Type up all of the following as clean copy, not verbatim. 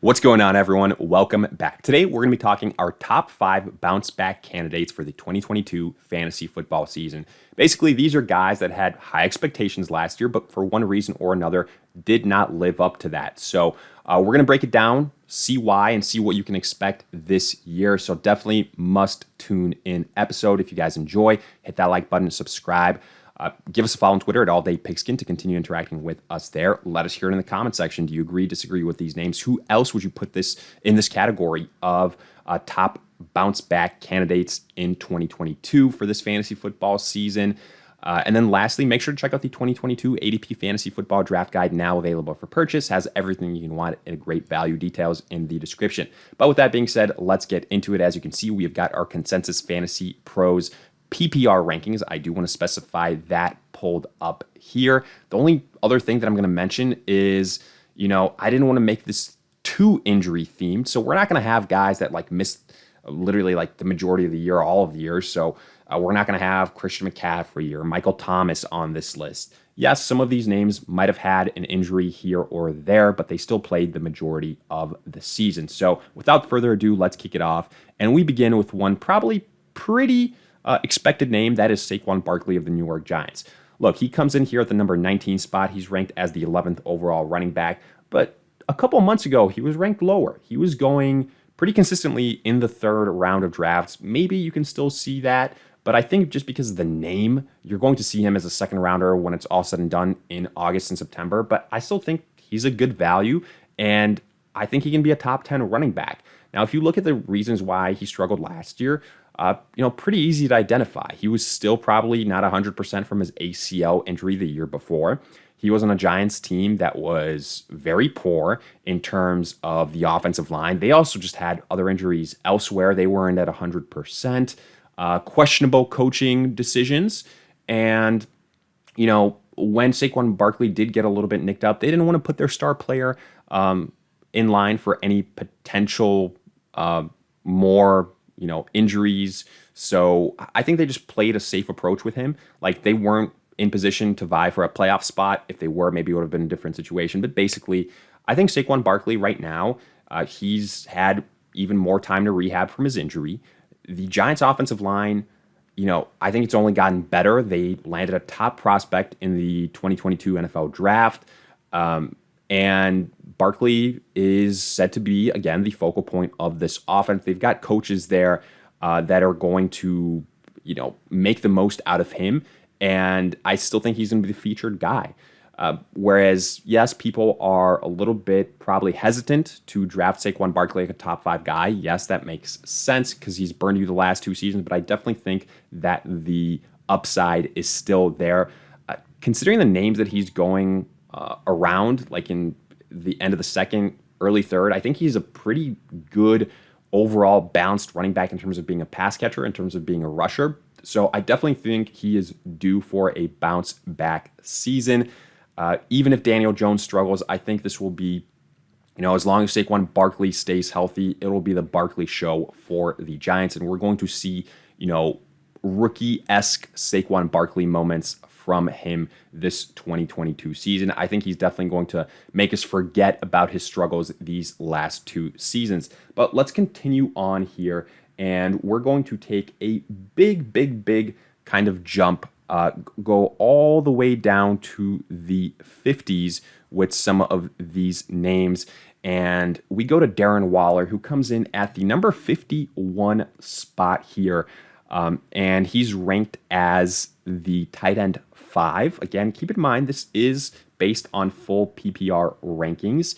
What's going on, everyone? Welcome back. Today, we're going to be talking our top 5 bounce back candidates for the 2022 fantasy football season. Basically, these are guys that had high expectations last year, but for one reason or another, did not live up to that. So we're going to break it down, see why, and see what you can expect this year. So definitely must tune in episode. If you guys enjoy, hit that like button and subscribe. Give us a follow on Twitter at AllDayPigskin to continue interacting with us there. Let us hear it in the comment section. Do you agree, disagree with these names? Who else would you put this in this category of top bounce back candidates in 2022 for this fantasy football season? And then lastly, make sure to check out the 2022 ADP Fantasy Football Draft Guide, now available for purchase. Has everything you can want at a great value. Details in the description. But with that being said, let's get into it. As you can see, we have got our Consensus Fantasy Pros PPR rankings. I do want to specify that pulled up here. The only other thing that I'm going to mention is, I didn't want to make this too injury themed. So we're not going to have guys that miss literally the majority of the year, all of the years. So we're not going to have Christian McCaffrey or Michael Thomas on this list. Yes, some of these names might have had an injury here or there, but they still played the majority of the season. So without further ado, let's kick it off. And we begin with one probably pretty expected name. That is Saquon Barkley of the New York Giants. Look, he comes in here at the number 19 spot. He's ranked as the 11th overall running back, but a couple months ago, he was ranked lower. He was going pretty consistently in the third round of drafts. Maybe you can still see that, but I think just because of the name, you're going to see him as a second rounder when it's all said and done in August and September, but I still think he's a good value, and I think he can be a top 10 running back. Now, if you look at the reasons why he struggled last year, pretty easy to identify. He was still probably not 100% from his ACL injury the year before. He was on a Giants team that was very poor in terms of the offensive line. They also just had other injuries elsewhere. They weren't at 100%. Questionable coaching decisions. And, when Saquon Barkley did get a little bit nicked up, they didn't want to put their star player in line for any potential more injuries. So I think they just played a safe approach with him. They weren't in position to vie for a playoff spot. If they were, maybe it would have been a different situation. But basically, I think Saquon Barkley right now, he's had even more time to rehab from his injury. The Giants offensive line, I think it's only gotten better. They landed a top prospect in the 2022 NFL draft. And Barkley is said to be, again, the focal point of this offense. They've got coaches there that are going to, make the most out of him. And I still think he's going to be the featured guy. Whereas, yes, people are a little bit probably hesitant to draft Saquon Barkley like a top 5 guy. Yes, that makes sense because he's burned you the last 2 seasons. But I definitely think that the upside is still there. Considering the names that he's going around, in the end of the second, early third, I think he's a pretty good overall balanced running back in terms of being a pass catcher, in terms of being a rusher. So I definitely think he is due for a bounce back season. Even if Daniel Jones struggles, I think this will be, as long as Saquon Barkley stays healthy, it will be the Barkley show for the Giants. And we're going to see, rookie-esque Saquon Barkley moments from him this 2022 season. I think he's definitely going to make us forget about his struggles these last 2 seasons. But let's continue on here, and we're going to take a big kind of jump, go all the way down to the 50s with some of these names. And we go to Darren Waller, who comes in at the number 51 spot here. And he's ranked as the tight end 5. Again, keep in mind, this is based on full PPR rankings.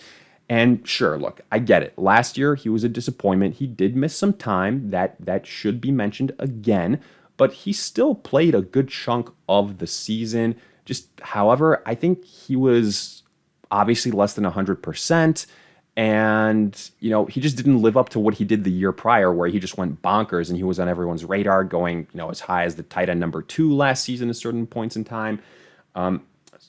And sure, look, I get it. Last year, he was a disappointment. He did miss some time. That should be mentioned again. But he still played a good chunk of the season. However, I think he was obviously less than 100%. And, he just didn't live up to what he did the year prior, where he just went bonkers and he was on everyone's radar going, as high as the tight end number 2 last season at certain points in time.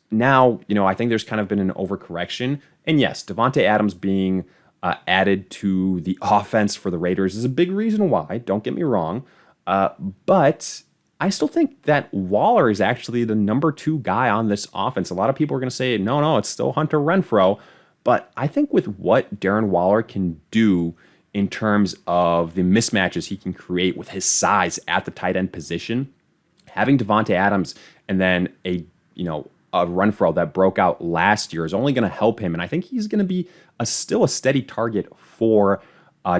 Now, I think there's kind of been an overcorrection. And yes, Devontae Adams being added to the offense for the Raiders is a big reason why. Don't get me wrong. But I still think that Waller is actually the number 2 guy on this offense. A lot of people are going to say, no, it's still Hunter Renfrow. But I think with what Darren Waller can do in terms of the mismatches he can create with his size at the tight end position, having Devontae Adams and then a Renfro that broke out last year is only going to help him. And I think he's going to be still a steady target for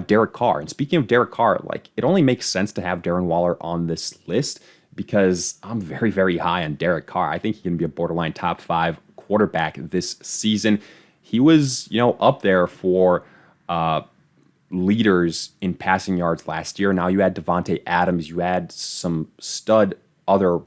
Derek Carr. And speaking of Derek Carr, like, it only makes sense to have Darren Waller on this list because I'm very, very high on Derek Carr. I think he can be a borderline top 5 quarterback this season. He was, up there for leaders in passing yards last year. Now you add Devontae Adams, you add some stud other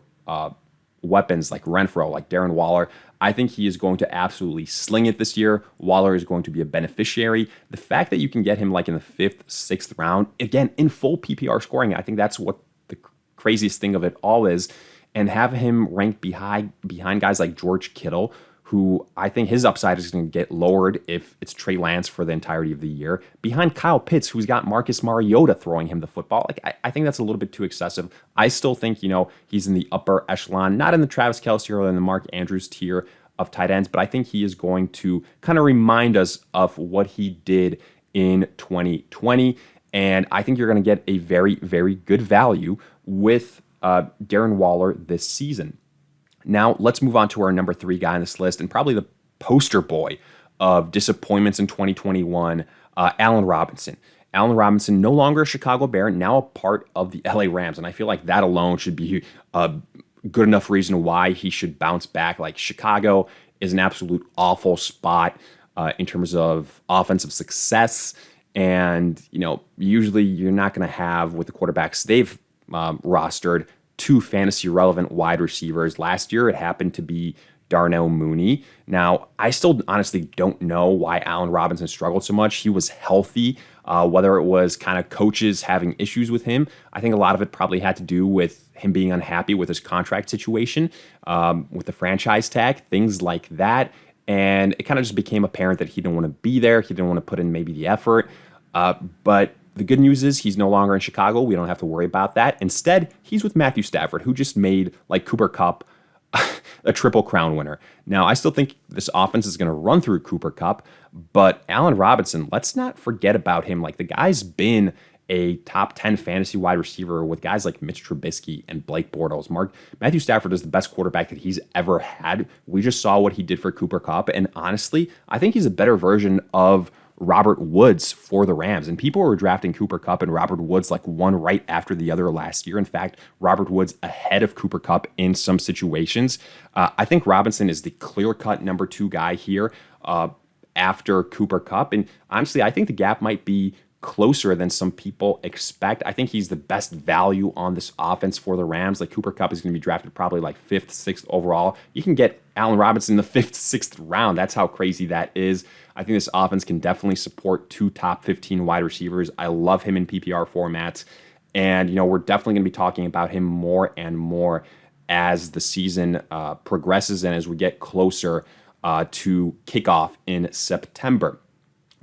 weapons like Renfro, like Darren Waller. I think he is going to absolutely sling it this year. Waller is going to be a beneficiary. The fact that you can get him like in the 5th, 6th round, again, in full PPR scoring, I think that's what the craziest thing of it all is. And have him ranked behind guys like George Kittle, who I think his upside is going to get lowered if it's Trey Lance for the entirety of the year, behind Kyle Pitts, who's got Marcus Mariota throwing him the football. Like, I think that's a little bit too excessive. I still think, he's in the upper echelon, not in the Travis Kelce or in the Mark Andrews tier of tight ends, but I think he is going to kind of remind us of what he did in 2020. And I think you're going to get a very, very good value with Darren Waller this season. Now, let's move on to our number 3 guy on this list, and probably the poster boy of disappointments in 2021, Allen Robinson. Allen Robinson, no longer a Chicago Bear, now a part of the LA Rams, and I feel like that alone should be a good enough reason why he should bounce back. Like, Chicago is an absolute awful spot in terms of offensive success, and, usually you're not going to have, with the quarterbacks they've rostered, 2 fantasy relevant wide receivers. Last year, it happened to be Darnell Mooney. Now, I still honestly don't know why Allen Robinson struggled so much. He was healthy, whether it was kind of coaches having issues with him. I think a lot of it probably had to do with him being unhappy with his contract situation, with the franchise tag, things like that. And it kind of just became apparent that he didn't want to be there. He didn't want to put in maybe the effort. But the good news is he's no longer in Chicago. We don't have to worry about that. Instead, he's with Matthew Stafford, who just made, like Cooper Kupp, a Triple Crown winner. Now, I still think this offense is going to run through Cooper Kupp, but Allen Robinson, let's not forget about him. Like, the guy's been a top 10 fantasy wide receiver with guys like Mitch Trubisky and Blake Bortles. Matthew Stafford is the best quarterback that he's ever had. We just saw what he did for Cooper Kupp, and honestly, I think he's a better version of Robert Woods for the Rams. And people were drafting Cooper Kupp and Robert Woods like one right after the other last year. In fact, Robert Woods ahead of Cooper Kupp in some situations. I think Robinson is the clear-cut number 2 guy here after Cooper Kupp. And honestly, I think the gap might be closer than some people expect. I think he's the best value on this offense for the Rams. Like, Cooper Kupp is going to be drafted probably like 5th, 6th overall. You can get Allen Robinson in the 5th, 6th round. That's how crazy that is. I think this offense can definitely support 2 top 15 wide receivers. I love him in PPR formats. And, we're definitely going to be talking about him more and more as the season progresses and as we get closer to kickoff in September.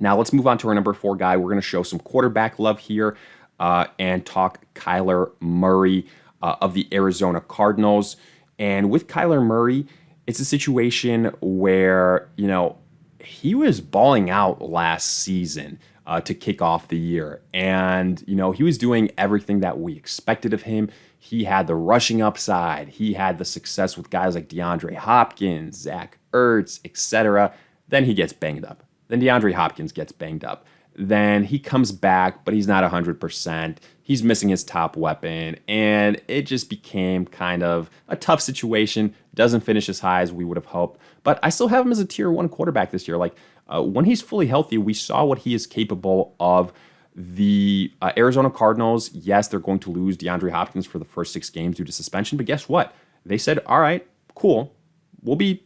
Now, let's move on to our number 4 guy. We're going to show some quarterback love here and talk Kyler Murray of the Arizona Cardinals. And with Kyler Murray, it's a situation where, he was balling out last season to kick off the year. And, he was doing everything that we expected of him. He had the rushing upside. He had the success with guys like DeAndre Hopkins, Zach Ertz, etc. Then he gets banged up. Then DeAndre Hopkins gets banged up. Then he comes back, but he's not 100%. He's missing his top weapon, and it just became kind of a tough situation. Doesn't finish as high as we would have hoped, but I still have him as a tier 1 quarterback this year. Like, when he's fully healthy, we saw what he is capable of. The Arizona Cardinals, yes, they're going to lose DeAndre Hopkins for the first 6 games due to suspension, but guess what? They said, all right, cool. We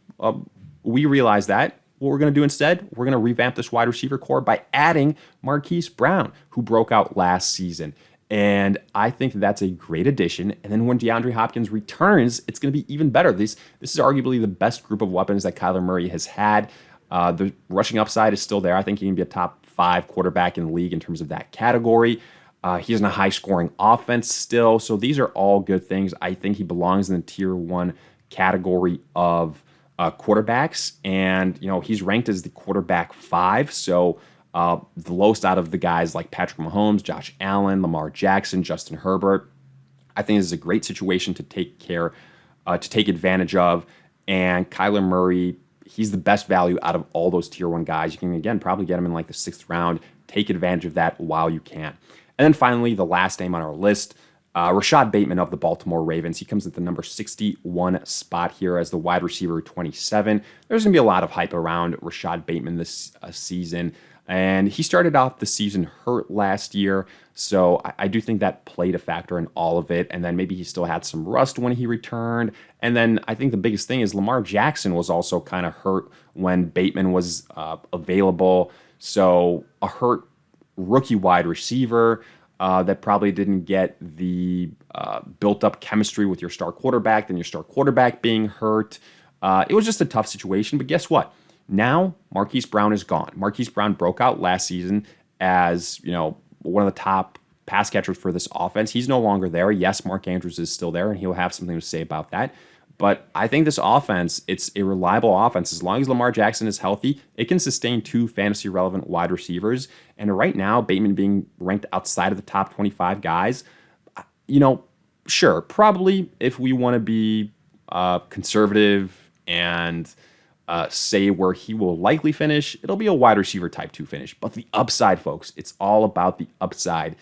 realize that. What we're going to do instead, we're going to revamp this wide receiver core by adding Marquise Brown, who broke out last season. And I think that's a great addition. And then when DeAndre Hopkins returns, it's going to be even better. This is arguably the best group of weapons that Kyler Murray has had. The rushing upside is still there. I think he can be a top 5 quarterback in the league in terms of that category. He has a high-scoring offense still. So these are all good things. I think he belongs in the tier 1 category of quarterbacks, and he's ranked as the quarterback 5. So the lowest out of the guys like Patrick Mahomes, Josh Allen, Lamar Jackson, Justin Herbert. I think this is a great situation to take advantage of. And Kyler Murray, he's the best value out of all those tier 1 guys. You can, again, probably get him in like the 6th round. Take advantage of that while you can. And then finally, the last name on our list, Rashad Bateman of the Baltimore Ravens. He comes at the number 61 spot here as the wide receiver 27. There's going to be a lot of hype around Rashad Bateman this season. And he started off the season hurt last year, so I do think that played a factor in all of it. And then maybe he still had some rust when he returned. And then I think the biggest thing is Lamar Jackson was also kind of hurt when Bateman was available. So a hurt rookie wide receiver that probably didn't get the built-up chemistry with your star quarterback, then your star quarterback being hurt. It was just a tough situation, but guess what? Now, Marquise Brown is gone. Marquise Brown broke out last season as, one of the top pass catchers for this offense. He's no longer there. Yes, Mark Andrews is still there, and he'll have something to say about that. But I think this offense, it's a reliable offense. As long as Lamar Jackson is healthy, it can sustain 2 fantasy-relevant wide receivers. And right now, Bateman being ranked outside of the top 25 guys, sure, probably if we want to be conservative and say where he will likely finish, it'll be a wide receiver type 2 finish. But the upside, folks, it's all about the upside.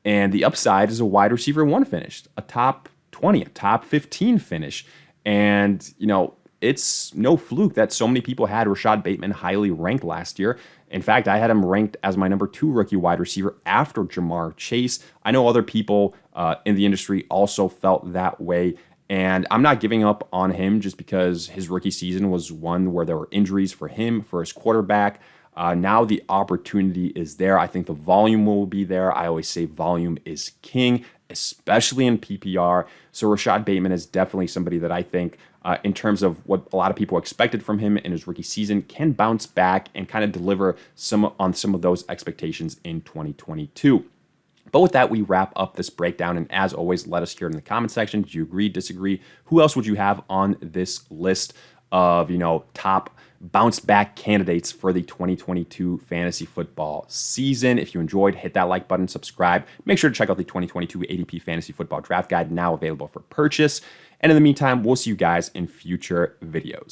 And the upside is a wide receiver 1 finish, a top 20, a top 15 finish. And, it's no fluke that so many people had Rashad Bateman highly ranked last year. In fact, I had him ranked as my number 2 rookie wide receiver after Jamar Chase. I know other people in the industry also felt that way. And I'm not giving up on him just because his rookie season was one where there were injuries for him, for his quarterback. Now the opportunity is there. I think the volume will be there. I always say volume is king, especially in PPR. So Rashad Bateman is definitely somebody that I think, in terms of what a lot of people expected from him in his rookie season, can bounce back and kind of deliver on some of those expectations in 2022. But with that, we wrap up this breakdown. And as always, let us hear it in the comment section. Do you agree, disagree? Who else would you have on this list of, top bounce back candidates for the 2022 fantasy football season? If you enjoyed, hit that like button, subscribe. Make sure to check out the 2022 ADP Fantasy Football Draft Guide, now available for purchase. And in the meantime, we'll see you guys in future videos.